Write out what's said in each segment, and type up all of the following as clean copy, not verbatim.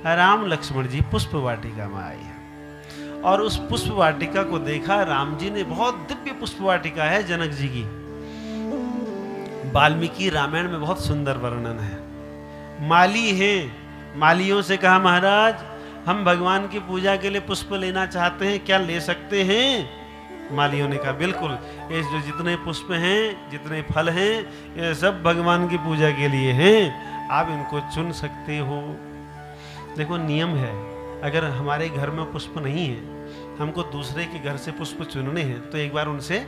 राम लक्ष्मण जी पुष्प वाटिका में आए और उस पुष्प वाटिका को देखा। राम जी ने, बहुत दिव्य पुष्प वाटिका है जनक जी की, वाल्मीकि रामायण में बहुत सुंदर वर्णन है। माली हैं, मालियों से कहा महाराज हम भगवान की पूजा के लिए पुष्प लेना चाहते हैं, क्या ले सकते हैं? मालियों ने कहा बिल्कुल, ये जो जितने पुष्प हैं, जितने फल हैं, ये सब भगवान की पूजा के लिए हैं, आप इनको चुन सकते हो। देखो नियम है, अगर हमारे घर में पुष्प नहीं है, हमको दूसरे के घर से पुष्प चुनने हैं, तो एक बार उनसे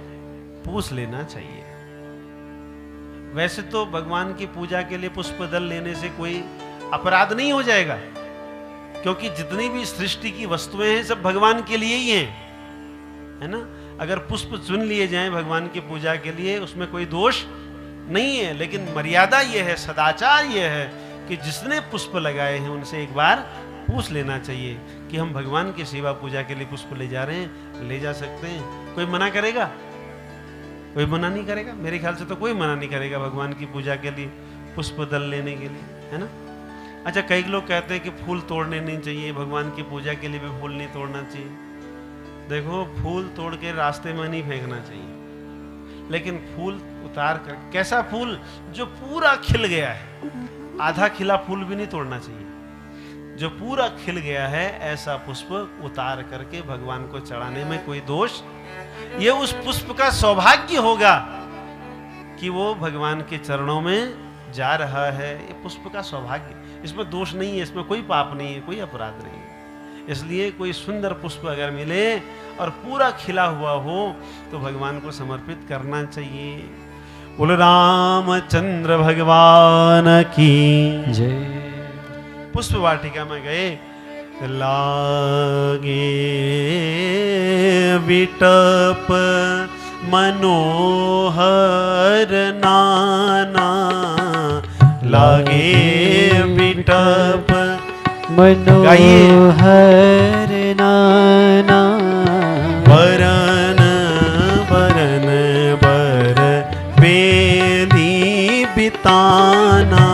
पूछ लेना चाहिए। वैसे तो भगवान की पूजा के लिए पुष्प दल लेने से कोई अपराध नहीं हो जाएगा, क्योंकि जितनी भी सृष्टि की वस्तुएं हैं सब भगवान के लिए ही हैं, है ना। अगर पुष्प चुन लिए जाएं भगवान की पूजा के लिए, उसमें कोई दोष नहीं है, लेकिन मर्यादा यह है, सदाचार यह है कि जिसने पुष्प लगाए हैं उनसे एक बार पूछ लेना चाहिए कि हम भगवान की सेवा पूजा के लिए पुष्प ले जा रहे हैं, ले जा सकते हैं। कोई मना करेगा? कोई मना नहीं करेगा, मेरे ख्याल से तो कोई मना नहीं करेगा भगवान की पूजा के लिए पुष्प दल लेने के लिए, है ना। अच्छा, कई लोग कहते हैं कि फूल तोड़ने नहीं चाहिए, भगवान की पूजा के लिए भी फूल नहीं तोड़ना चाहिए। देखो, फूल तोड़ के रास्ते में नहीं फेंकना चाहिए, लेकिन फूल उतार कर, कैसा फूल जो पूरा खिल गया है, आधा खिला फूल भी नहीं तोड़ना चाहिए, जो पूरा खिल गया है ऐसा पुष्प उतार करके भगवान को चढ़ाने में कोई दोष, ये उस पुष्प का सौभाग्य होगा कि वो भगवान के चरणों में जा रहा है। ये पुष्प का सौभाग्य, इसमें दोष नहीं है, इसमें कोई पाप नहीं है, कोई अपराध नहीं है। इसलिए कोई सुंदर पुष्प अगर मिले और पूरा खिला हुआ हो तो भगवान को समर्पित करना चाहिए। बोल रामचंद्र भगवान की जय। पुष्प वाटिका में गए, लागे विटप मनोहर नाना, लागे विटप मनोहर नाना, बरन बरन बर बेली बिताना,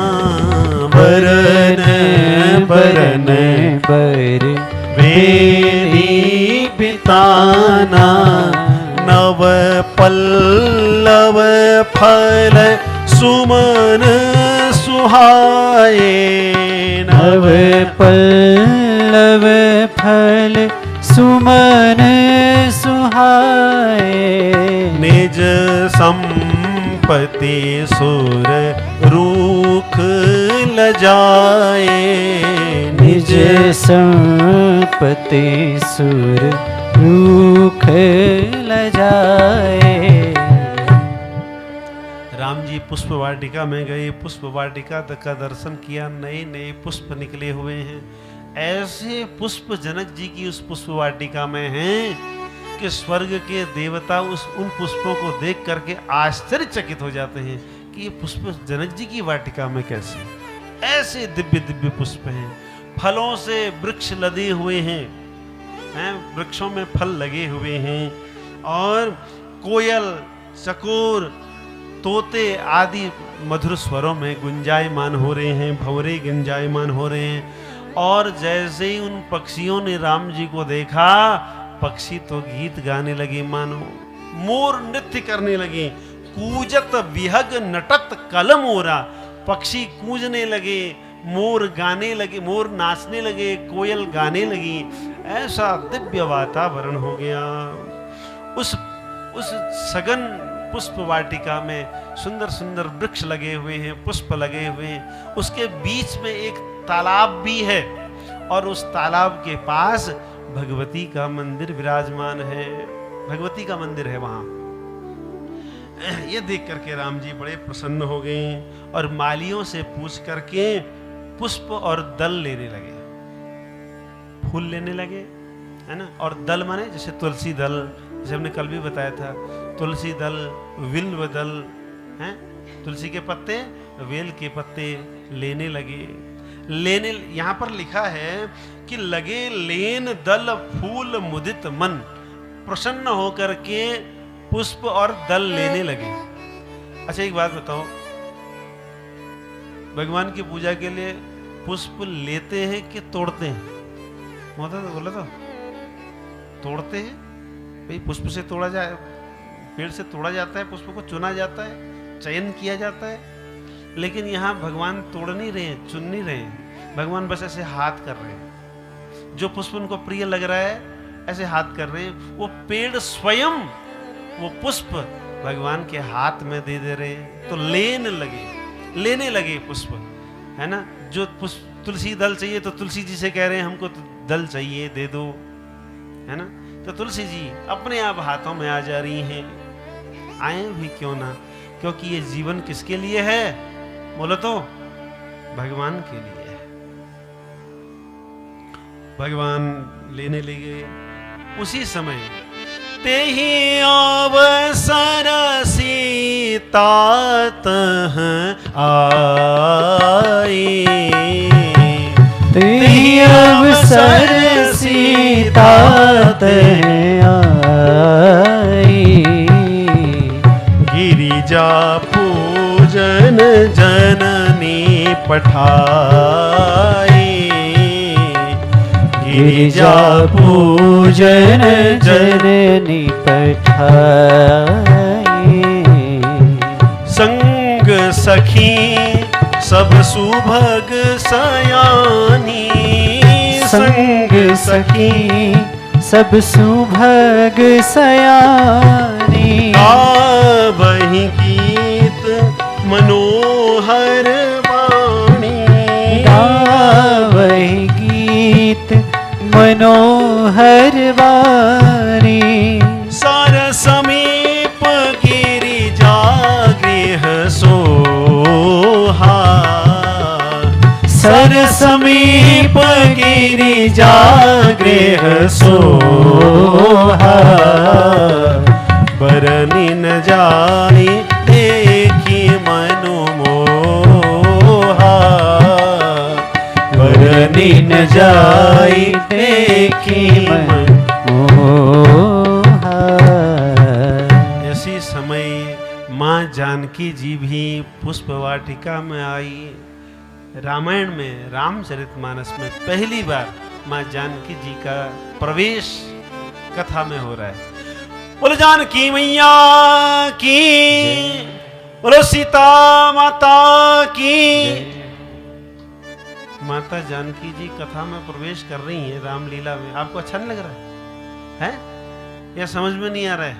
बरन बरन बर बेली बिताना, नव पल्लव फल सुमन सुहाए, नव पल्लव फल सुमन सुहाए, निज संपत्ति सुर रूख लजाए, निज संपत्ति सुर रूख लजाए। राम जी पुष्प वाटिका में गए, पुष्प वाटिका तक का दर्शन किया, नए नए पुष्प निकले हुए हैं। ऐसे पुष्प जनक जी की उस पुष्प वाटिका में हैं कि स्वर्ग के देवता उन पुष्पों को देख करके आश्चर्यचकित हो जाते हैं कि ये पुष्प जनक जी की वाटिका में कैसे, ऐसे दिव्य दिव्य पुष्प हैं। फलों से वृक्ष लदे हुए हैं, वृक्षों में फल लगे हुए हैं, और कोयल, चकोर, तोते आदि मधुर स्वरों में गुंजायमान हो रहे हैं, भंवरे गुंजायमान हो रहे हैं। और जैसे ही उन पक्षियों ने राम जी को देखा, पक्षी तो गीत गाने लगे, मानो मोर नृत्य करने लगे। कूजत विहग नटत कलमोरा, पक्षी कूजने लगे, मोर गाने लगे, मोर नाचने लगे, कोयल गाने लगी। ऐसा दिव्य वातावरण हो गया। उस सघन पुष्प वाटिका में सुंदर सुंदर वृक्ष लगे हुए हैं, पुष्प लगे हुए हैं। उसके बीच में एक तालाब भी है, और उस तालाब के पास भगवती का मंदिर विराजमान है। भगवती का मंदिर है वहां। ये देख करके राम जी बड़े प्रसन्न हो गए और मालियों से पूछ करके पुष्प और दल लेने लगे, फूल लेने लगे, है ना। और दल माने जैसे तुलसी दल, जैसे हमने कल भी बताया था, तुलसी दल, विल्व दल, हैं, तुलसी के पत्ते, वेल के पत्ते लेने लगे। लेने, यहाँ पर लिखा है कि लगे लेन दल फूल मुदित मन, प्रसन्न होकर के पुष्प और दल लेने लगे। अच्छा एक बात बताओ, भगवान की पूजा के लिए पुष्प लेते हैं कि तोड़ते हैं? तो बोला तो तोड़ते हैं भाई। पुष्प से तोड़ा जाए, पेड़ से तोड़ा जाता है, पुष्प को चुना जाता है, चयन किया जाता है। लेकिन यहाँ भगवान तोड़ नहीं रहे हैं, चुन नहीं रहे हैं, भगवान बस ऐसे हाथ कर रहे हैं। जो पुष्प उनको प्रिय लग रहा है ऐसे हाथ कर रहे हैं। वो पेड़ स्वयं वो पुष्प भगवान के हाथ में दे रहे हैं, तो लेने लगे पुष्प, है ना। जो पुष्प तुलसी दल चाहिए तो तुलसी जी से कह रहे हैं हमको दल चाहिए, दे दो, है ना। तो तुलसी जी अपने आप हाथों में आ जा रही हैं। आए भी क्यों ना, क्योंकि ये जीवन किसके लिए है? बोलो तो भगवान के लिए है। भगवान लेने लगे। उसी समय तेहि अवसर सीता तह आई, तेहि अवसर सीता तह आई, गिरिजा पूजन जननी पठाई, गिरिजा पूजन जननी पठाई। संग सखी सब सुभग सयानी, संग सखी सब सुभग सयानी, गावहि गीत मनोहर वाणी, गावहि गीत मनोहर वाणी। सार समीप गिरिजा गृह सोहा, सर समीप गिरिजा गृह सोहा, बरनी न जाई देखी मनु मोहा, बरनी न जाई देखी मन मोहा। इसी समय माँ जानकी जी भी पुष्प वाटिका में आई। रामायण में, रामचरितमानस में पहली बार माँ जानकी जी का प्रवेश कथा में हो रहा है। बोलो जानकी मैया की, बोलो सीता माता की। माता जानकी जी कथा में प्रवेश कर रही हैं रामलीला में। आपको अच्छा नहीं लग रहा है? या समझ में नहीं आ रहा है?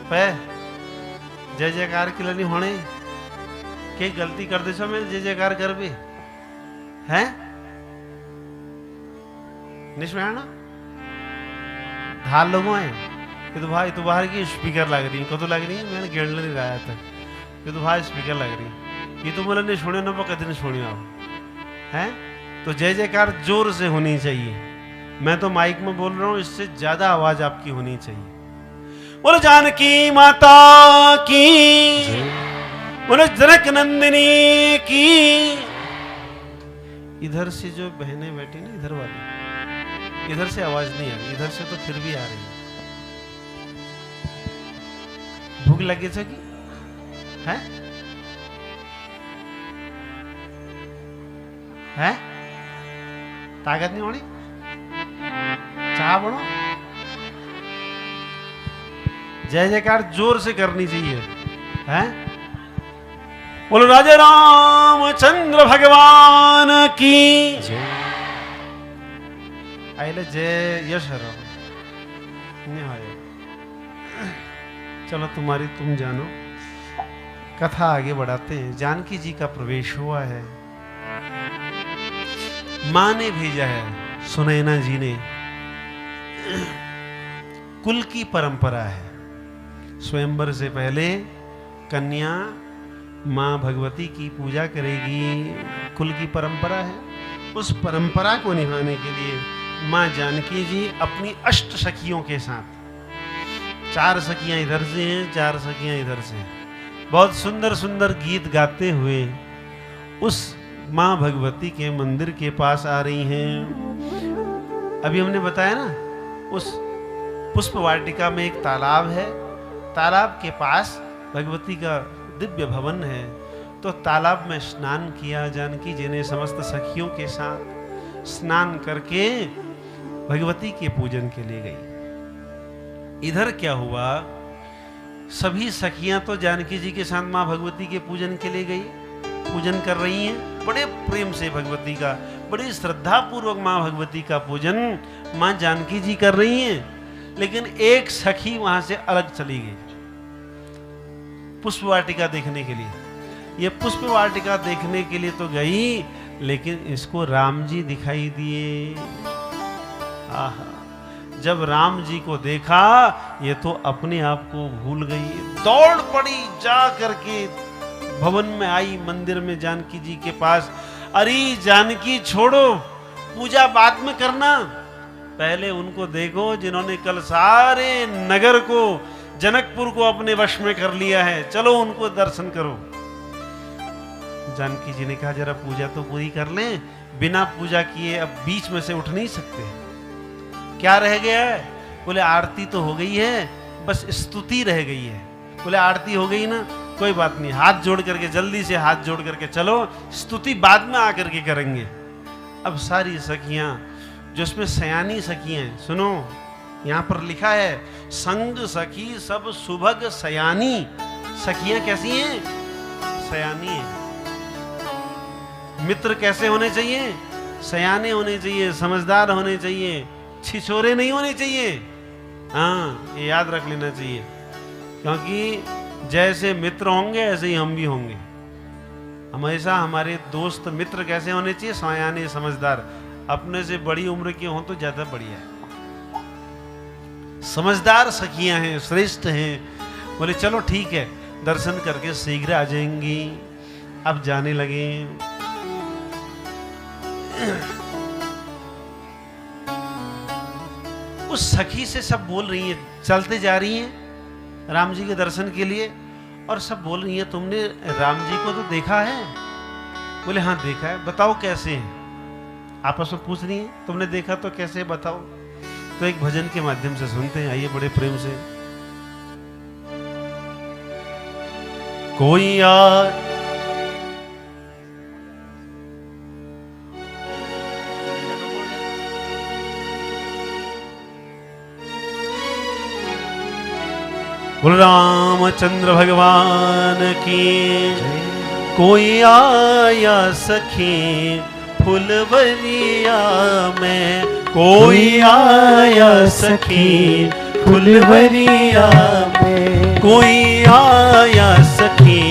पे जय जयकार के लिए होने के गलती कर दे मैं जय जयकार कर भी है निष्माना धार लोगों है ये तो भाई तो बाहर की स्पीकर लग रही है कतो लग रही है मैंने गिर नहीं रहा था ये तो भाई स्पीकर लग रही है ये तो बोला नहीं छोड़े ना कभी नहीं छोड़ी आप हैं तो जय जयकार जोर से होनी चाहिए। मैं तो माइक में बोल रहा हूँ इससे ज्यादा आवाज आपकी होनी चाहिए। बोलो जानकी माता की, बोलो जनक नंदिनी की। इधर से जो बहनें बैठी ना इधर वाली इधर से आवाज नहीं आ रही इधर से तो फिर भी आ रही है। भूख लगे सकी है हैं ताकत नहीं होनी चाह बनो जय जयकार जोर से करनी चाहिए हैं। बोलो राजा रामचंद्र भगवान की आइले जय यश नहीं हो चलो तुम्हारी तुम जानो। कथा आगे बढ़ाते हैं। जानकी जी का प्रवेश हुआ है। मां ने भेजा है सुनैना जी ने। कुल की परंपरा है स्वयंवर से पहले कन्या मां भगवती की पूजा करेगी। कुल की परंपरा है। उस परंपरा को निभाने के लिए मां जानकी जी अपनी अष्ट सखियों के साथ 4 सखियां इधर से हैं 4 सखियां इधर से हैं बहुत सुंदर सुंदर गीत गाते हुए उस मां भगवती के मंदिर के पास आ रही हैं। अभी हमने बताया ना उस पुष्प वाटिका में एक तालाब है। तालाब के पास भगवती का दिव्य भवन है। तो तालाब में स्नान किया। जानकी जी ने समस्त सखियों के साथ स्नान करके भगवती के पूजन के लिए गई। इधर क्या हुआ, सभी सखियां तो जानकी जी के साथ मां भगवती के पूजन के लिए गई, पूजन कर रही हैं बड़े प्रेम से भगवती का, बड़ी श्रद्धा पूर्वक मां भगवती का पूजन मां जानकी जी कर रही हैं। लेकिन एक सखी वहां से अलग चली गई पुष्प वाटिका देखने के लिए। ये पुष्प वाटिका देखने के लिए तो गई, लेकिन इसको राम जी दिखाई दिए। आहा, जब राम जी को देखा ये तो अपने आप को भूल गई, दौड़ पड़ी, जा करके भवन में आई, मंदिर में जानकी जी के पास। अरे जानकी छोड़ो, पूजा बाद में करना, पहले उनको देखो जिन्होंने कल सारे नगर को, जनकपुर को अपने वश में कर लिया है, चलो उनको दर्शन करो। जानकी जी ने कहा जरा पूजा तो पूरी कर लें, बिना पूजा किए अब बीच में से उठ नहीं सकते। क्या रह गया है? बोले आरती तो हो गई है, बस स्तुति रह गई है। बोले आरती हो गई ना, कोई बात नहीं, हाथ जोड़ करके, जल्दी से हाथ जोड़ करके चलो, स्तुति बाद में आकर के करेंगे। अब सारी सखियां, जो इसमें सयानी सखियां, सुनो यहां पर लिखा है संग सखी सब सुभग सयानी। सखियां कैसी हैं? सयानी हैं। मित्र कैसे होने चाहिए? सयाने होने चाहिए, समझदार होने चाहिए, छिछोरे नहीं होने चाहिए। हाँ, ये याद रख लेना चाहिए, क्योंकि जैसे मित्र होंगे ऐसे ही हम भी होंगे। हमेशा हमारे दोस्त मित्र कैसे होने चाहिए? सयाने, समझदार, अपने से बड़ी उम्र के हों तो ज्यादा बढ़िया है। समझदार सखियां हैं, श्रेष्ठ हैं। बोले चलो ठीक है, दर्शन करके शीघ्र आ जाएंगी। अब जाने लगे। उस सखी से सब बोल रही हैं, चलते जा रही हैं राम जी के दर्शन के लिए, और सब बोल रही हैं तुमने राम जी को तो देखा है? बोले हाँ देखा है। बताओ कैसे हैं? आपस में पूछ रही हैं, तुमने देखा तो कैसे बताओ। तो एक भजन के माध्यम से सुनते हैं, आइए बड़े प्रेम से। कोई यार बोल रामचंद्र भगवान की। कोई आया सखी फुलवरिया में, कोई आया सखी फुलवरिया में, कोई आया सखी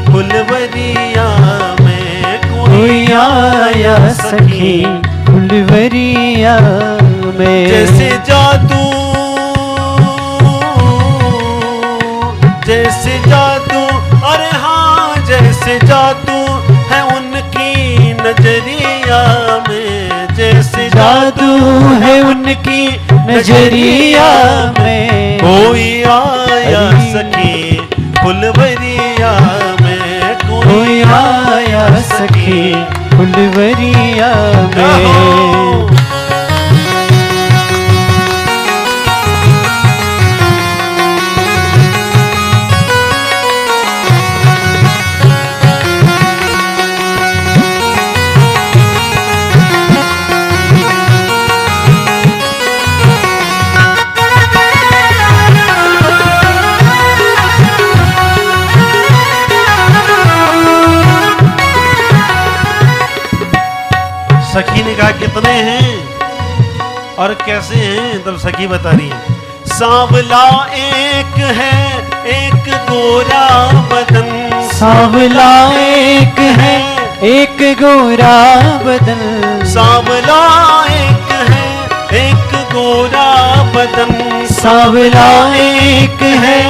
फुलवरिया में, कोई आया सखी फुलवरिया में। जैसे जादू, जैसे जादू, अरे हाँ जैसे जादू है उनकी नजरिया में, जैसे जादू है उनकी नजरिया में। कोई आया सखी फुलवरिया में, कोई आया सखी फुलवरिया में। सखी ने कहा कितने हैं और कैसे हैं? तब सखी बता रही है, सांवला एक है एक गोरा बदन, सांवला एक है एक गोरा बदन, सांवला एक है एक गोरा बदन, सांवला एक है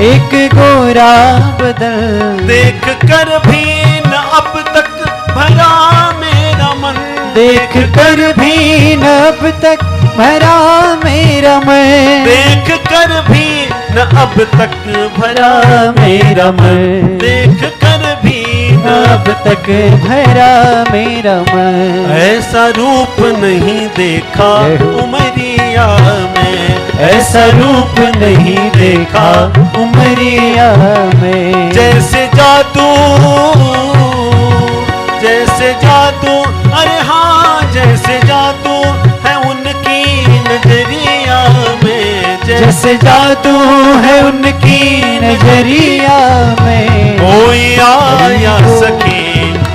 एक गोरा बदन। देख कर भी न अब तक भरा मेरा मन, देख कर भी न अब तक भरा मेरा मन, देख कर भी न अब तक भरा मेरा मन, देख कर भी न अब तक भरा मेरा मन। ऐसा रूप नहीं देखा उमरिया में, ऐसा रूप नहीं देखा उमरिया में। जैसे जादू जैसे जादू, अरे हाँ जैसे जादू है उनकी नजरिया में, जैसे जादू है उनकी नजरिया में। कोई आया सखी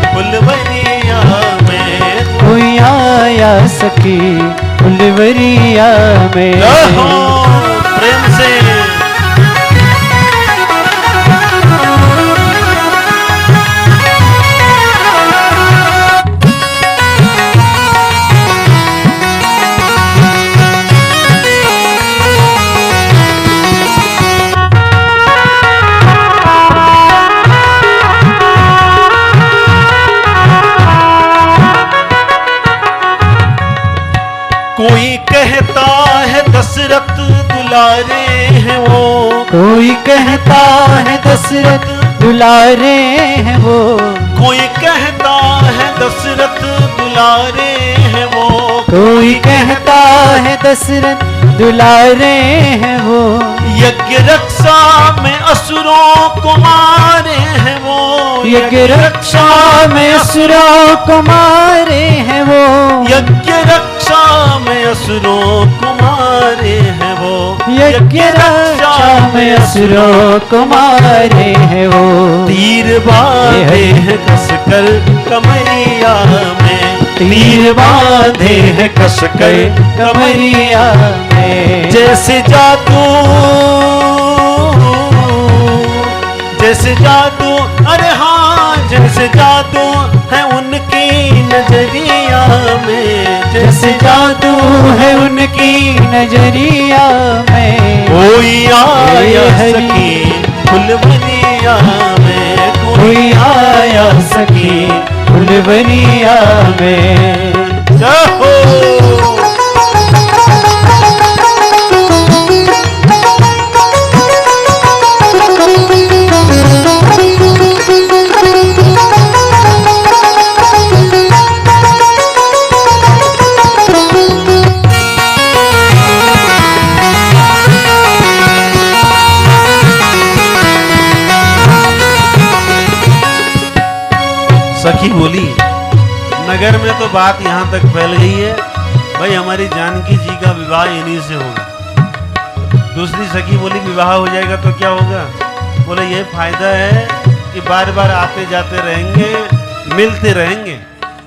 फुलवरिया में, कोई आया सखी फुलवरिया में। रहो प्रेम से। कोई कहता है दशरथ दुलारे हैं वो, कोई कहता है दशरथ दुलारे हैं वो। कोई कहता है दशरथ दुलारे हैं वो, कोई कहता है दशरथ दुलारे हैं वो। यज्ञ रक्षा में असुरों को मारे हैं वो, यज्ञ रक्षा में असुरों को मारे हैं वो। यज्ञ रक्षा में असुरों को मारे हैं वो, यज्ञ रक्षा में असुरों को मारे हैं वो। तीर बांधे हैं कसकर कमरिया में, तीर बांधे हैं कसकर कमरिया में। जैसे जादू, जैसे जादू, अरे हाँ जैसे जादू है उनकी नजरिया में, जैसे जादू है उनकी नजरिया में। कोई आया सखी फुलवरिया में, कोई आया सखी फुलवरिया में। जाहो। सखी बोली, नगर में तो बात यहाँ तक फैल गई है भाई हमारी जानकी जी का विवाह इन्हीं से होगा। दूसरी सखी बोली विवाह हो जाएगा तो क्या होगा? बोले ये फायदा है कि बार बार आते जाते रहेंगे, मिलते रहेंगे,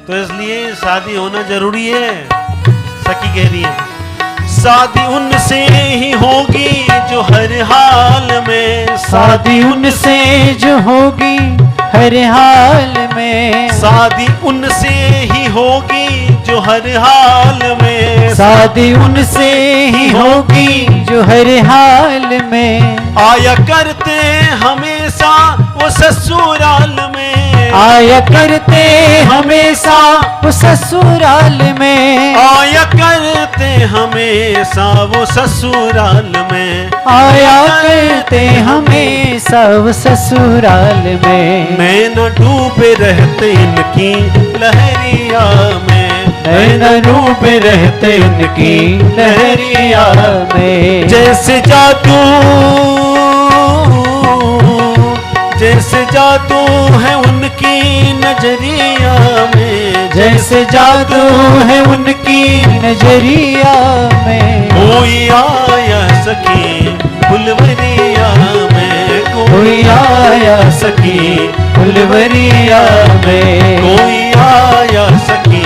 तो इसलिए शादी होना जरूरी है। सखी कह रही है शादी उनसे ही होगी जो हर हाल में, शादी उनसे जो होगी हर हाल में। शादी उनसे ही होगी जो हर हाल में, शादी उनसे ही होगी जो हर हाल में। आया करते हमेशा वो ससुराल में, आया करते हमेशा वो ससुराल में। आया करते हमेशा वो ससुराल में, आया करते हमेशा वो ससुराल में। नैन डूबे रहते इनकी लहरिया में, नैन डूबे रहते इनकी लहरिया में। जैसे जादू, जैसे जादू है उनकी नजरिया में, जैसे जादू है उनकी नजरिया में। कोई आया सखी फुलवरिया में, कोई आया सखी फुलवरिया में। कोई आया सखी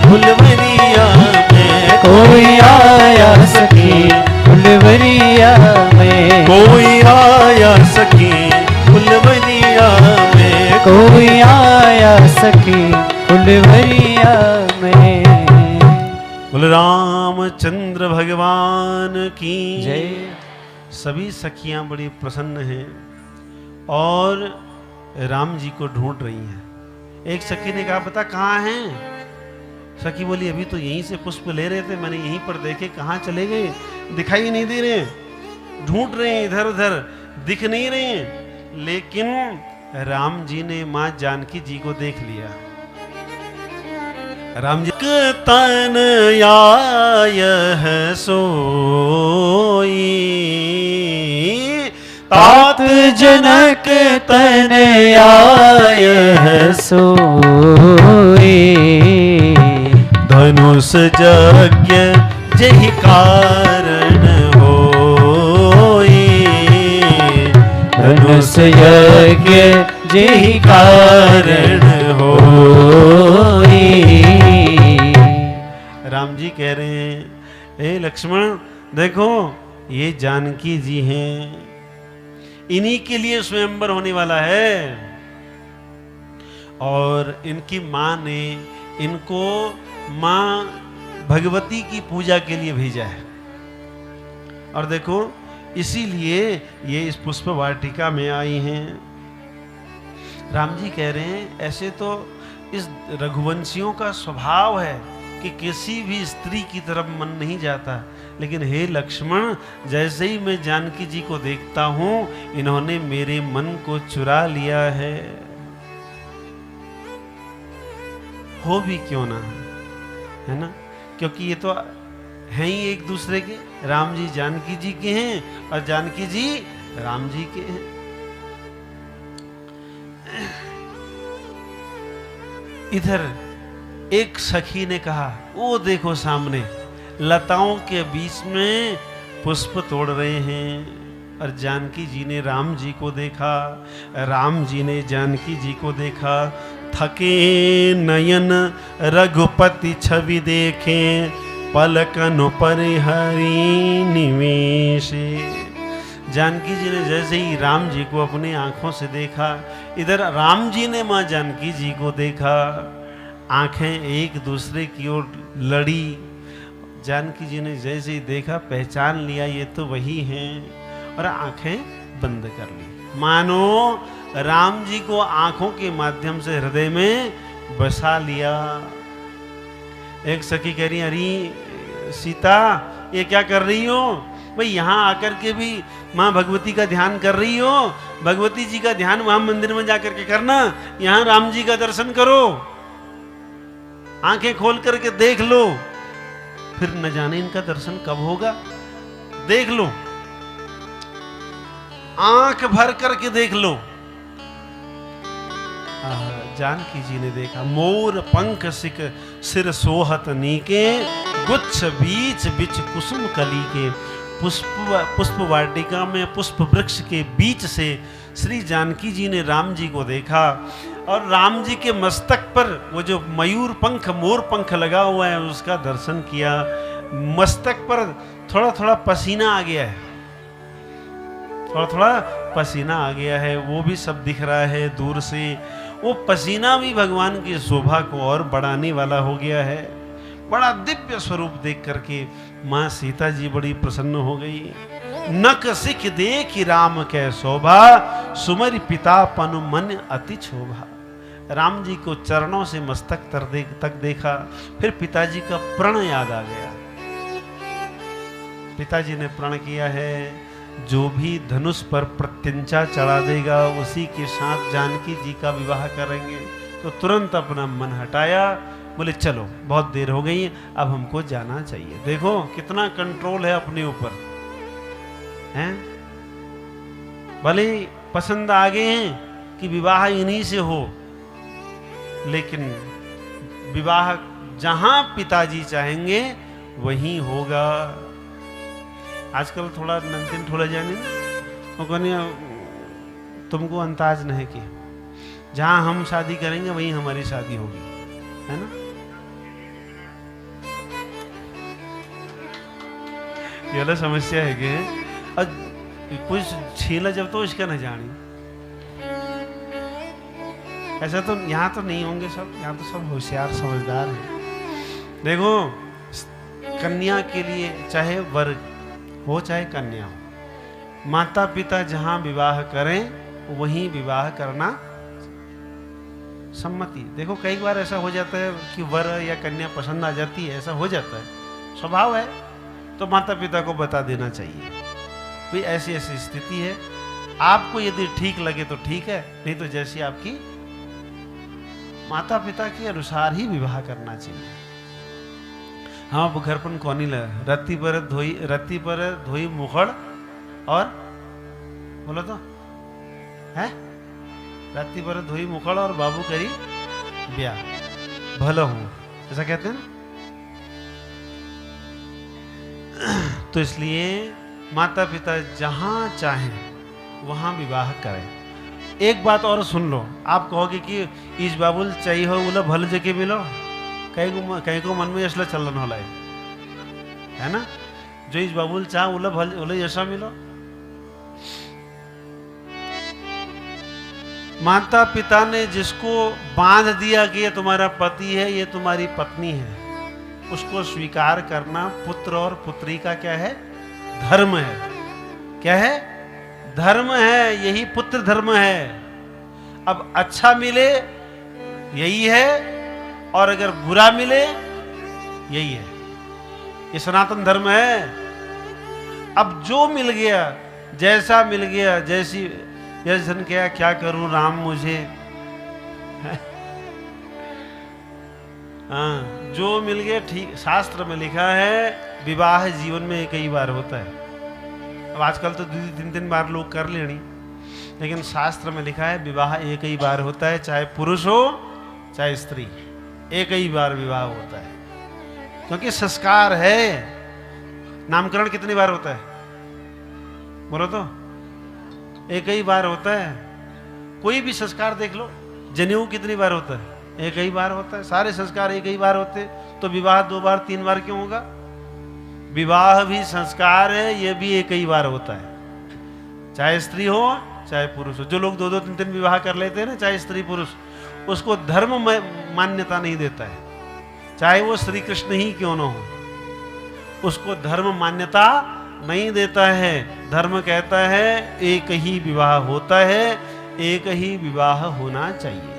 फुलवरिया में, कोई आया सखी फुलवरिया में। कोई आया सखी फुलवरिया में, कोई आया सखी फुलवरिया में। बोले रामचंद्र भगवान की जय। सभी सखियां बड़ी प्रसन्न हैं और राम जी को ढूंढ रही हैं। एक सखी ने कहा बता कहाँ हैं? सखी बोली अभी तो यहीं से पुष्प ले रहे थे, मैंने यहीं पर देखे, कहाँ चले गए, दिखाई नहीं दे रहे, ढूंढ रहे हैं इधर उधर, दिख नहीं रहे। लेकिन राम जी ने मां जानकी जी को देख लिया। राम जी तन आय है सोई, तात जनक तन आय सोए। धनुष यज्ञ जहि कारण होए। धनुष यज्ञ जेहि कारण होए। राम जी कह रहे हैं, हे लक्ष्मण देखो ये जानकी जी हैं, इन्हीं के लिए स्वयंवर होने वाला है। और इनकी माँ ने इनको माँ भगवती की पूजा के लिए भेजा है। और देखो इसीलिए ये इस पुष्प वाटिका में आई हैं। राम जी कह रहे हैं ऐसे तो इस रघुवंशियों का स्वभाव है कि किसी भी स्त्री की तरफ मन नहीं जाता, लेकिन हे लक्ष्मण जैसे ही मैं जानकी जी को देखता हूं इन्होंने मेरे मन को चुरा लिया है। हो भी क्यों ना, है ना, क्योंकि ये तो हैं ही एक दूसरे के। राम जी जानकी जी के हैं और जानकी जी राम जी के हैं। इधर एक सखी ने कहा, वो देखो सामने लताओं के बीच में पुष्प तोड़ रहे हैं। और जानकी जी ने राम जी को देखा, राम जी ने जानकी जी को देखा। थके नयन रघुपति छवि देखे, पलकन परिहरी निवेश। जानकी जी ने जैसे ही राम जी को अपनी आंखों से देखा, इधर राम जी ने मां जानकी जी को देखा। आंखें एक दूसरे की ओर लड़ी। जानकी जी ने जैसे ही देखा पहचान लिया ये तो वही हैं, और आंखें बंद कर ली, मानो राम जी को आंखों के माध्यम से हृदय में बसा लिया। एक सखी कह रही, अरे सीता ये क्या कर रही हो भाई, यहाँ आकर के भी माँ भगवती का ध्यान कर रही हो। भगवती जी का ध्यान वहां मंदिर में जाकर के करना, यहाँ राम जी का दर्शन करो, आंखें खोल करके देख लो। फिर न जाने इनका दर्शन कब होगा, देख लो, आंख भर करके देख लो। जानकी जी ने देखा, मोर पंख सिक सिर सोहत नीके, गुच्छ बीच बिच कुसुम कली के। पुष्प वाटिका में पुष्प वृक्ष के बीच से श्री जानकी जी ने राम जी को देखा, और राम जी के मस्तक पर वो जो मयूर पंख मोर पंख लगा हुआ है उसका दर्शन किया। मस्तक पर थोड़ा थोड़ा पसीना आ गया है, थोड़ा थोड़ा पसीना आ गया है, वो भी सब दिख रहा है दूर से। वो पसीना भी भगवान की शोभा को और बढ़ाने वाला हो गया है। बड़ा दिव्य स्वरूप देख करके माँ सीता जी बड़ी प्रसन्न हो गई। नक सिख देख राम कै शोभा, सुमरि पिता पनु मन अति क्षोभा। राम जी को चरणों से मस्तक तक देखा, फिर पिताजी का प्रण याद आ गया। पिताजी ने प्रण किया है, जो भी धनुष पर प्रत्यंचा चढ़ा देगा उसी के साथ जानकी जी का विवाह करेंगे। तो तुरंत अपना मन हटाया, बोले चलो बहुत देर हो गई, अब हमको जाना चाहिए। देखो कितना कंट्रोल है अपने ऊपर, हैं? भले पसंद आ गए हैं कि विवाह इन्हीं से हो, लेकिन विवाह जहां पिताजी चाहेंगे वहीं होगा। आजकल थोड़ा नमकीन ठोला जाने वो कहने तुमको अंदाज नहीं कि जहां हम शादी करेंगे वहीं हमारी शादी होगी, है ना? ये वाला समस्या है कि और कुछ छीला जब तो इसका न जानी। ऐसा तो यहाँ तो नहीं होंगे सब, यहाँ तो सब होशियार समझदार हैं। देखो कन्या के लिए चाहे वर हो चाहे कन्या हो, माता पिता जहां विवाह करें वहीं विवाह करना सम्मति। देखो कई बार ऐसा हो जाता है कि वर या कन्या पसंद आ जाती है, ऐसा हो जाता है, स्वभाव है, तो माता पिता को बता देना चाहिए भाई ऐसी ऐसी स्थिति है, आपको यदि ठीक लगे तो ठीक है, नहीं तो जैसी आपकी माता पिता के अनुसार ही विवाह करना चाहिए। हाँ बुखरपन कौनी ल रत्ती पर धोई मुखड़ और बोलो तो है रात्रि भर धोई मुखड़ और बाबू करी ब्याह भला हूं, ऐसा कहते हैं ना। तो इसलिए माता पिता जहां चाहें वहां विवाह करें। एक बात और सुन लो, आप कहोगे कि इस बाबुल चाहिए हो बोला भल जगह मिलो, कहीं को मन में इसलिए चलन होला है ना, जो इस बाबुल चाह बोला भल बोले ऐसा मिलो। माता पिता ने जिसको बांध दिया कि ये तुम्हारा पति है, ये तुम्हारी पत्नी है, उसको स्वीकार करना पुत्र और पुत्री का क्या है, धर्म है। क्या है, धर्म है, यही पुत्र धर्म है। अब अच्छा मिले यही है, और अगर बुरा मिले यही है, ये सनातन धर्म है। अब जो मिल गया, जैसा मिल गया, जैसी जैसन क्या करूं राम मुझे, हाँ जो मिल गया ठीक। शास्त्र में लिखा है विवाह जीवन में एक ही बार होता है। अब आजकल तो 2-3 बार लोग कर लेनी, लेकिन शास्त्र में लिखा है विवाह एक ही बार होता है, चाहे पुरुष हो चाहे स्त्री, एक ही बार विवाह होता है, क्योंकि संस्कार है। नामकरण कितनी बार होता है बोलो तो, एक ही बार होता है। कोई भी संस्कार देख लो, जनेऊ कितनी बार होता है, एक ही बार होता है। सारे संस्कार एक ही बार होते, तो विवाह 2 बार 3 बार क्यों होगा। विवाह भी संस्कार है, ये भी एक ही बार होता है, चाहे स्त्री हो चाहे पुरुष हो। जो लोग 2-2, 3-3 विवाह कर लेते हैं ना, चाहे स्त्री पुरुष, उसको धर्म मान्यता नहीं देता है, चाहे वो श्री कृष्ण ही क्यों न हो, उसको धर्म मान्यता नहीं देता है। धर्म कहता है एक ही विवाह होता है, एक ही विवाह होना चाहिए।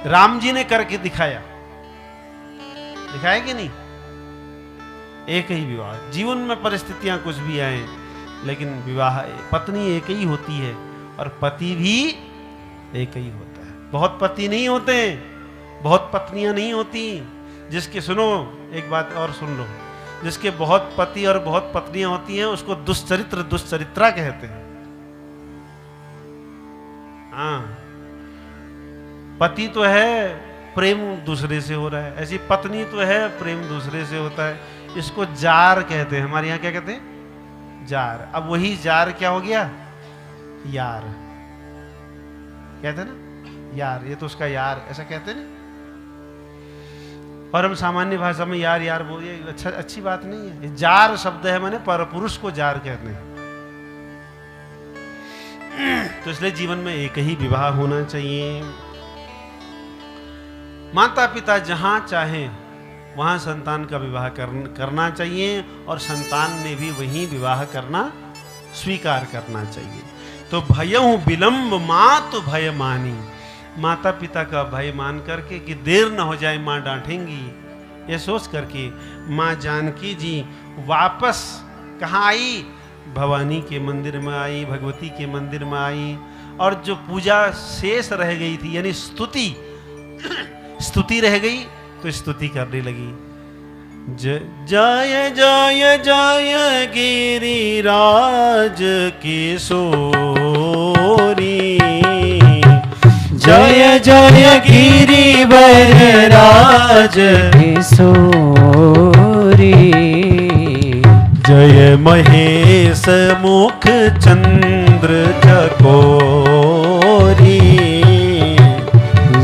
राम जी ने करके दिखाया कि नहीं, एक ही विवाह। जीवन में परिस्थितियां कुछ भी आए, लेकिन विवाह, पत्नी एक ही होती है और पति भी एक ही होता है। बहुत पति नहीं होते, बहुत पत्नियां नहीं होती। जिसके, सुनो एक बात और सुन लो, जिसके बहुत पति और बहुत पत्नियां होती हैं उसको दुष्चरित्र, दुष्चरित्रा कहते हैं। हाँ, पति तो है प्रेम दूसरे से हो रहा है, ऐसी पत्नी तो है प्रेम दूसरे से होता है, इसको जार कहते हैं। हमारे यहाँ क्या कहते हैं, जार। अब वही जार क्या हो गया, यार कहते हैं ना, यार, ये तो उसका यार, ऐसा कहते हैं ना। और हम सामान्य भाषा में यार यार बोलिए, अच्छी बात नहीं है। जार शब्द है, माने परपुरुष को जार कहते हैं। तो इसलिए जीवन में एक ही विवाह होना चाहिए। माता पिता जहां चाहे वहां संतान का विवाह करना चाहिए, और संतान ने भी वही विवाह करना स्वीकार करना चाहिए। तो भयहु विलंब मातु भय मानी, माता पिता का भय मान करके कि देर न हो जाए माँ डांटेंगी, ये सोच करके माँ जानकी जी वापस कहाँ आई, भवानी के मंदिर में आई, भगवती के मंदिर में आई, और जो पूजा शेष रह गई थी, यानी स्तुति रह गई, तो स्तुति करने लगी। जय जय जय गिरिराज किशोरी, जय जय गिरिवर राज किशोरी, जय महेश मुख चंद्र चकोरी,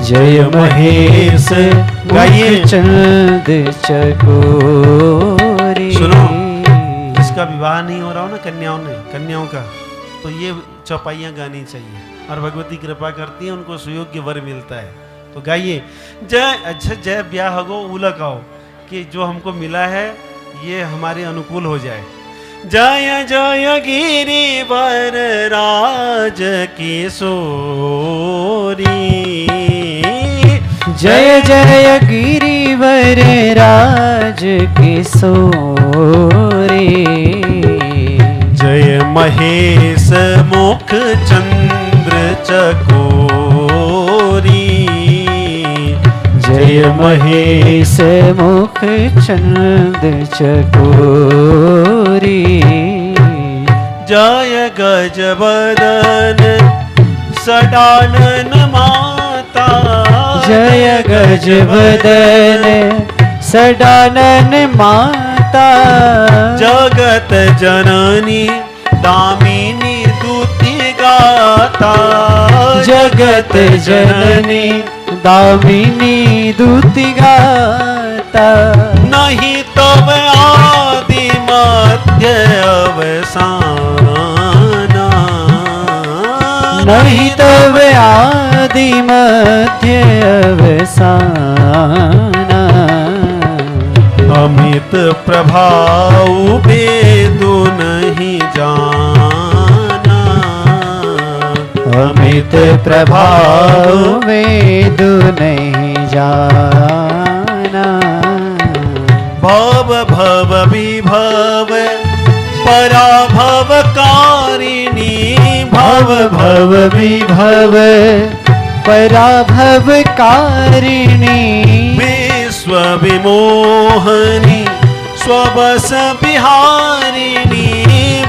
जय महेश गाइए चंद चकोरी। सुनो, जिसका विवाह नहीं हो रहा हो ना कन्याओं का, तो ये चौपाइयाँ गानी चाहिए, और भगवती कृपा करती है, उनको सुयोग्य वर मिलता है। तो गाइए, जय ब्याह हो उलक आओ, कि जो हमको मिला है ये हमारे अनुकूल हो जाए। जय जय गिरिवर राज किशोरी, जय जय गिरिवर राज किशोरी, जय महेश मुख चंद्र चकोरी, जय महेश मुख चंद चकोरी, जय गजबदन सडानन माता, जय गजवदन सडानन माता, जगत जननी दामिनी दूती गाता, जगत जननी दामिनी दूती गाता, नहीं तब आदि मध्य अवसाना, नहीं तब आदि मध्य अवसाना, अमित प्रभाव वेदु नहीं जाना, अमित प्रभाव वेदु नहीं जाना, भव भव विभव पराभव कारिणी, भव भव विभव पराभव कारिणी, विश्व विमोहनी स्वबस बिहारिणी,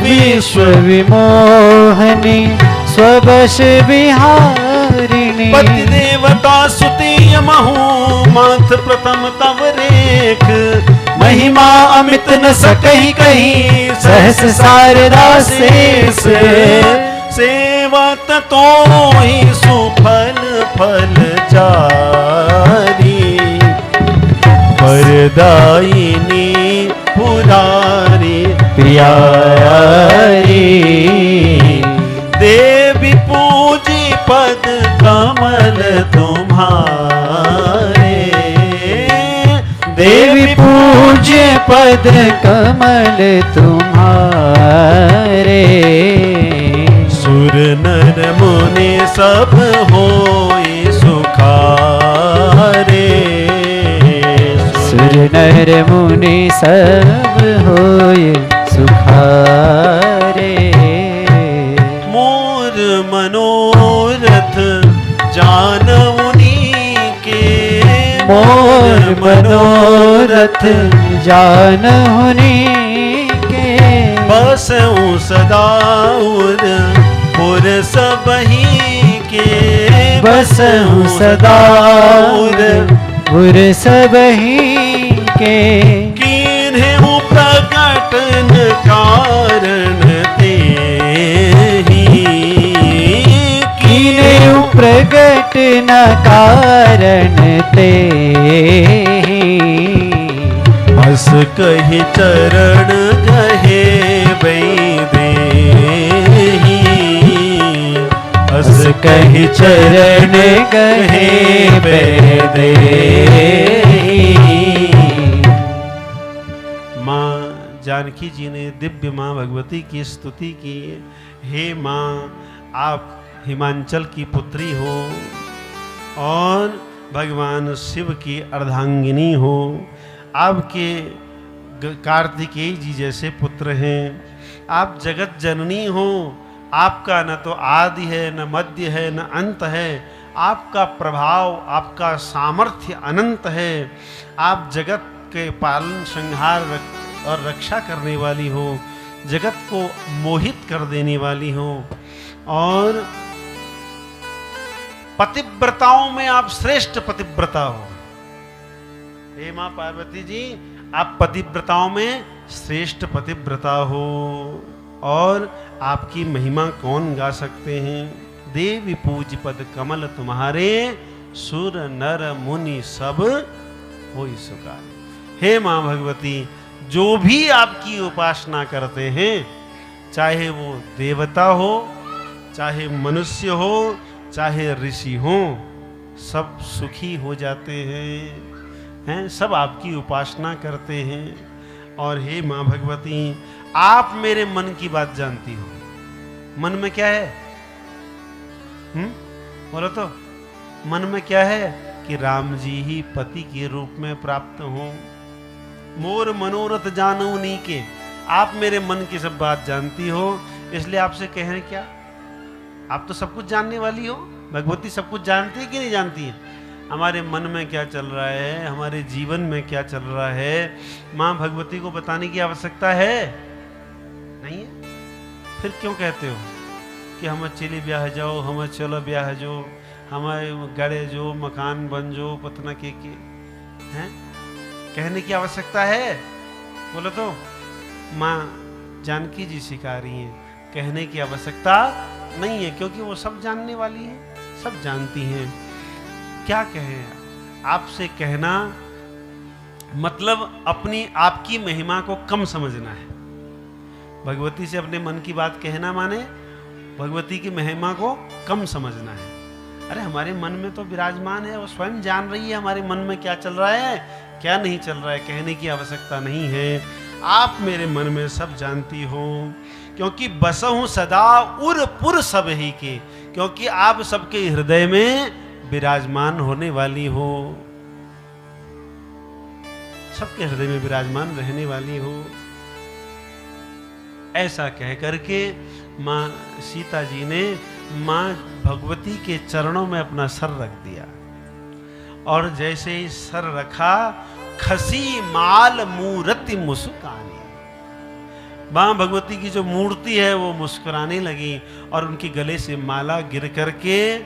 विश्व विमोहनी स्वबस विहारिणी, पति देवता सुतीय महु माथ प्रथम तव रेख, महिमा अमित न सकहि कहीं सहस शारदा शेष, सेवत तो ही सुफल फल चारी, वरदायिनी पुरारी प्यारी, देवी पूजी पद कमल तुम्हारे, देवी पूज्य पद कमल तुम्हारे, सुर नर मुनि सब होए सुखारे, सुर नर मुनि सब होए सुखारे, मोर मनोरथ जानमुनि के, मोर मनोरथ जानहुनि के, बसऊं सदा पुर सबही के, बसहु सदा पुर सबही के, कीन्हु प्रकट न कारण तेहि, कीन्हु प्रगट न कारण तेहि, बस कहि चरण गहे वैदेही, बस कहि चरण गहे वैदेही। माँ जानकी जी ने दिव्य माँ भगवती की स्तुति की। हे माँ, आप हिमांचल की पुत्री हो और भगवान शिव की अर्धांगिनी हो। आपके कार्तिकेय जी जैसे पुत्र हैं। आप जगत जननी हो। आपका न तो आदि है, न मध्य है, न अंत है। आपका प्रभाव, आपका सामर्थ्य अनंत है। आप जगत के पालन, संहार और रक्षा करने वाली हो। जगत को मोहित कर देने वाली हो। और पतिव्रताओं में आप श्रेष्ठ पतिव्रता हो। हे मां पार्वती जी, आप पतिव्रताओं में श्रेष्ठ पतिव्रता हो। और आपकी महिमा कौन गा सकते हैं। देवी पूज पद कमल तुम्हारे, सुर नर मुनि सब होई सुकार। हे मां भगवती, जो भी आपकी उपासना करते हैं, चाहे वो देवता हो, चाहे मनुष्य हो, चाहे ऋषि हो, सब सुखी हो जाते हैं। सब आपकी उपासना करते हैं। और हे मां भगवती, आप मेरे मन की बात जानती हो। मन में क्या है? बोलो तो, मन में क्या है? कि राम जी ही पति के रूप में प्राप्त हो। मोर मनोरथ जानू नीके। आप मेरे मन की सब बात जानती हो, इसलिए आपसे कहें क्या? आप तो सब कुछ जानने वाली हो। भगवती सब कुछ जानती है कि नहीं जानती है? हमारे मन में क्या चल रहा है, हमारे जीवन में क्या चल रहा है, माँ भगवती को बताने की आवश्यकता है नहीं है? फिर क्यों कहते हो? कि हम चले ब्याह जाओ, हम चलो ब्याह जो, हम गड़े जो, मकान बन जो, पतना के हैं, कहने की आवश्यकता है? बोलो तो। माँ जानकी जी सिखा रही हैं, कहने की आवश्यकता नहीं है, क्योंकि वो सब जानने वाली है, सब जानती हैं। क्या कहें, आपसे कहना मतलब अपनी आपकी महिमा को कम समझना है। भगवती से अपने मन की बात कहना माने भगवती की महिमा को कम समझना है। अरे हमारे मन में तो विराजमान है, वो स्वयं जान रही है हमारे मन में क्या चल रहा है, क्या नहीं चल रहा है। कहने की आवश्यकता नहीं है, आप मेरे मन में सब जानती हो, क्योंकि बसहूं सदा उर पुर सब ही के, क्योंकि आप सबके हृदय में विराजमान होने वाली हो, सबके हृदय में विराजमान रहने वाली हो। ऐसा कह करके माँ सीता जी ने माँ भगवती के चरणों में अपना सर रख दिया, और जैसे ही सर रखा, खसी माल मूर्ति मुस्कानी, माँ भगवती की जो मूर्ति है वो मुस्कुराने लगी, और उनके गले से माला गिर करके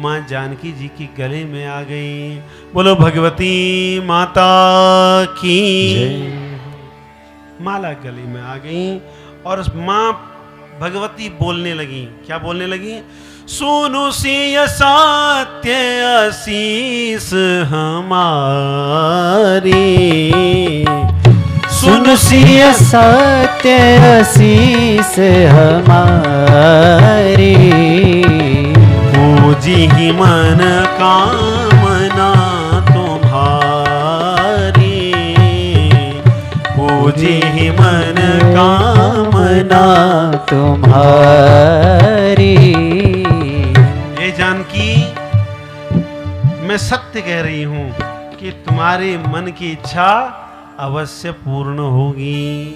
माँ जानकी जी की गले में आ गई। बोलो भगवती माता की। माला गले में आ गई और माँ भगवती बोलने लगी। क्या बोलने लगी? सुनु सिय सत्य आशीष हमारी, सुन सिय सत्य आशीष हमारी, पूजी ही मन कामना तुम्हारी, पूजी ही मन कामना तुम्हारी। ये जानकी, मैं सत्य कह रही हूं कि तुम्हारे मन की इच्छा अवश्य पूर्ण होगी।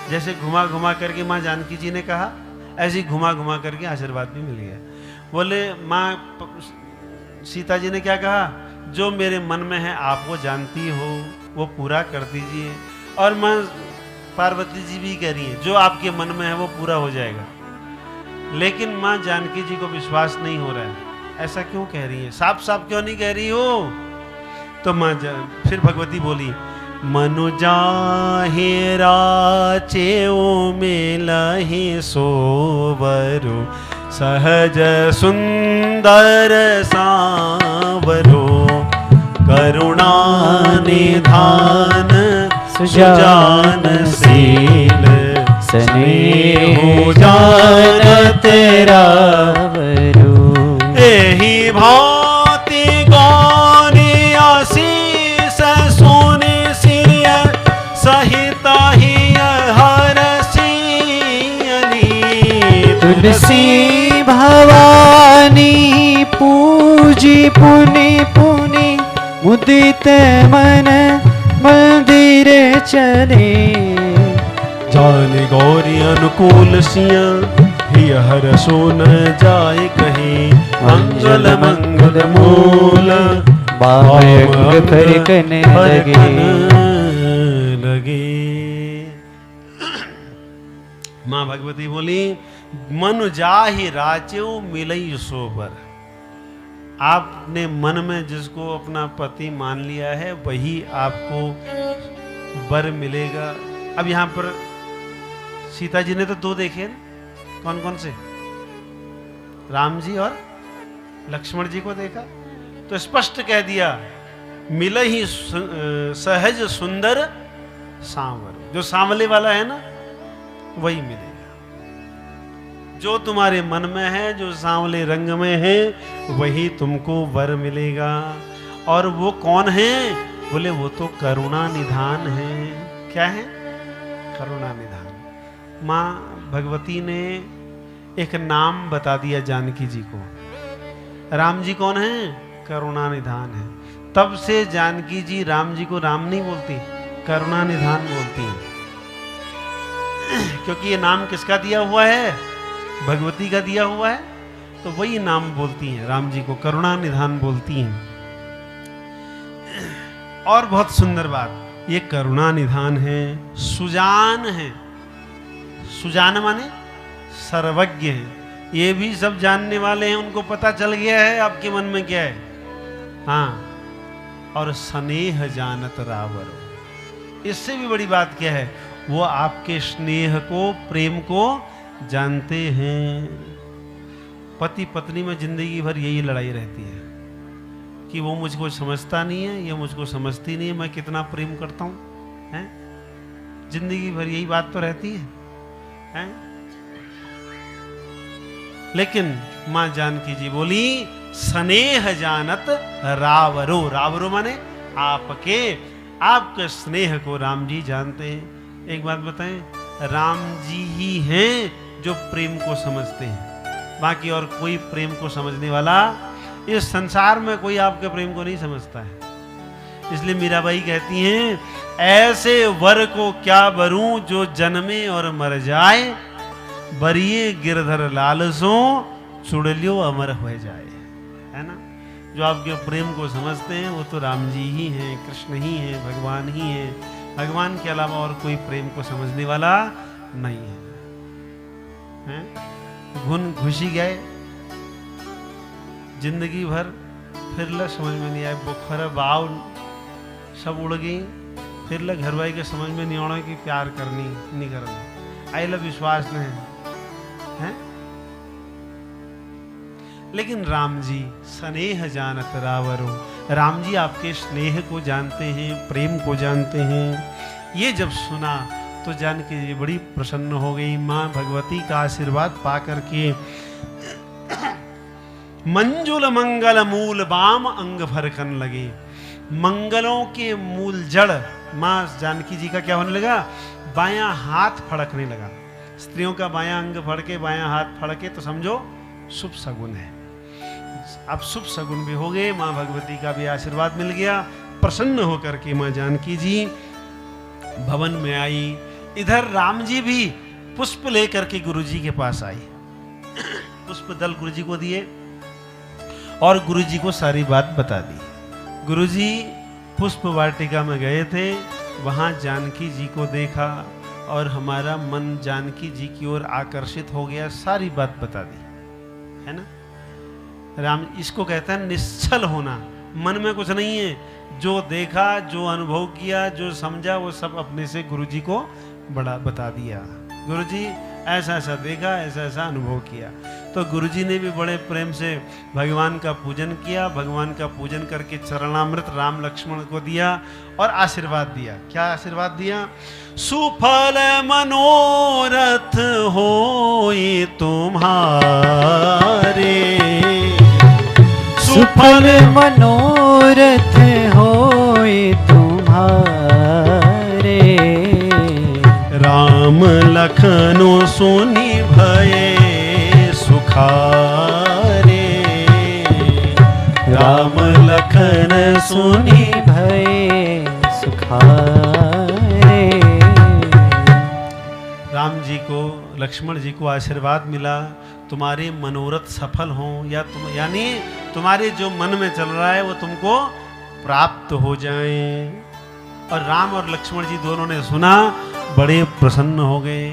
जैसे घुमा घुमा करके माँ जानकी जी ने कहा, ऐसे ही घुमा घुमा करके आशीर्वाद भी मिल गया। बोले माँ सीता जी ने क्या कहा? जो मेरे मन में है आप वो जानती हो, वो पूरा कर दीजिए। और माँ पार्वती जी भी कह रही है, जो आपके मन में है वो पूरा हो जाएगा। लेकिन माँ जानकी जी को विश्वास नहीं हो रहा है। ऐसा क्यों कह रही है? साफ साफ क्यों नहीं कह रही हो? तो माँ फिर भगवती बोली, मनु जाहे राचेओ मेलहि सोवरो, सहज सुंदर सांवरो, करुणा निधान सुजान शील, स्नेह जान तेरा वरो। एहि भांति गौनी आशीष सोने सिय सहित ही हरसियनी, तुलसी भवानी पूजी पुनि पुनि, मुदित मन मंदिर चले, जान गौरी अनुकूल सिया, हिय हर सोन जाय कहीं, मंगल मंगल मूल, बाग फरकन लगे। माँ भगवती बोली, मन जाहि राचेऊ मिलई सोबर। आपने मन में जिसको अपना पति मान लिया है वही आपको वर मिलेगा। अब यहाँ पर सीता जी ने तो दो देखे ना, कौन कौन से? राम जी और लक्ष्मण जी को देखा, तो स्पष्ट कह दिया, मिले ही सहज सुंदर सांवर। जो सांवले वाला है ना वही मिलेगा। जो तुम्हारे मन में है, जो सांवले रंग में है, वही तुमको वर मिलेगा। और वो कौन है? बोले वो तो करुणा निधान है। क्या है? करुणा निधान। माँ भगवती ने एक नाम बता दिया जानकी जी को। राम जी कौन है? करुणा निधान है। तब से जानकी जी राम जी को राम नहीं बोलती, करुणा निधान बोलती हैं। क्योंकि ये नाम किसका दिया हुआ है? भगवती का दिया हुआ है, तो वही नाम बोलती हैं। राम जी को करुणा निधान बोलती हैं। और बहुत सुंदर बात, ये करुणा निधान है, सुजान है। सुजान माने सर्वज्ञ हैं, ये भी सब जानने वाले हैं, उनको पता चल गया है आपके मन में क्या है। हाँ, और स्नेह जानत रावरो, इससे भी बड़ी बात क्या है, वो आपके स्नेह को, प्रेम को जानते हैं। पति पत्नी में जिंदगी भर यही लड़ाई रहती है कि वो मुझको समझता नहीं है, ये मुझको समझती नहीं है, मैं कितना प्रेम करता हूं, हैं? जिंदगी भर यही बात तो रहती है, हैं? लेकिन मां जानकी जी बोली स्नेह जानत रावरो, रावरो माने आपके स्नेह को राम जी जानते हैं। एक बात बताएं, राम जी ही हैं जो प्रेम को समझते हैं, बाकी और कोई प्रेम को समझने वाला इस संसार में कोई आपके प्रेम को नहीं समझता है। इसलिए मीराबाई कहती हैं, ऐसे वर को क्या बरूं जो जन्मे और मर जाए, बरिए गिरधर लालसों चुड़लियो अमर हो जाए। है ना, जो आपके प्रेम को समझते हैं वो तो राम जी ही हैं, कृष्ण ही हैं, भगवान ही हैं। भगवान के अलावा और कोई प्रेम को समझने वाला नहीं है, हैं? घुन घुसी गए जिंदगी भर, फिर ल समझ में नहीं आए, बुखर बाव सब उड़ गई, फिर ल घर भाई के समझ में नहीं आना कि प्यार करनी नहीं करनी, आई ल विश्वास नहीं है। लेकिन राम जी स्नेह जानत रावरो, राम जी आपके स्नेह को जानते हैं, प्रेम को जानते हैं। ये जब सुना तो जानकी जी बड़ी प्रसन्न हो गई। माँ भगवती का आशीर्वाद पा करके मंजुल मंगल मूल बाम अंग फरकन लगे। मंगलों के मूल जड़ माँ जानकी जी का क्या होने लगा, बायां हाथ फड़कने लगा। स्त्रियों का बायां अंग फड़के, बायां हाथ फड़के तो समझो शुभ सगुन है। अब शुभ सगुन भी हो गए, माँ भगवती का भी आशीर्वाद मिल गया। प्रसन्न होकर के माँ जानकी जी भवन में आई। इधर राम जी भी पुष्प लेकर के गुरु जी के पास आई। पुष्प दल गुरु जी को दिए और गुरु जी को सारी बात बता दी। गुरु जी पुष्प वाटिका में गए थे, वहां जानकी जी को देखा और हमारा मन जानकी जी की ओर आकर्षित हो गया, सारी बात बता दी, है ना। राम इसको कहता है निश्चल होना, मन में कुछ नहीं है, जो देखा, जो अनुभव किया, जो समझा, वो सब अपने से गुरु जी को बड़ा बता दिया। गुरु जी ऐसा ऐसा देखा, ऐसा ऐसा अनुभव किया। तो गुरु जी ने भी बड़े प्रेम से भगवान का पूजन किया। भगवान का पूजन करके चरणामृत राम लक्ष्मण को दिया और आशीर्वाद दिया। क्या आशीर्वाद दिया, सुफल मनोरथ होए तुम्हारे, सुफल मनोरथ होए तुम्हारे, राम लखनो सोनी भये सुखारे, राम लखन सोनी भये सुखारे। राम जी को, लक्ष्मण जी को आशीर्वाद मिला, तुम्हारे मनोरथ सफल हों, या तुम यानी तुम्हारे जो मन में चल रहा है वो तुमको प्राप्त हो जाए। और राम और लक्ष्मण जी दोनों ने सुना, बड़े प्रसन्न हो गए।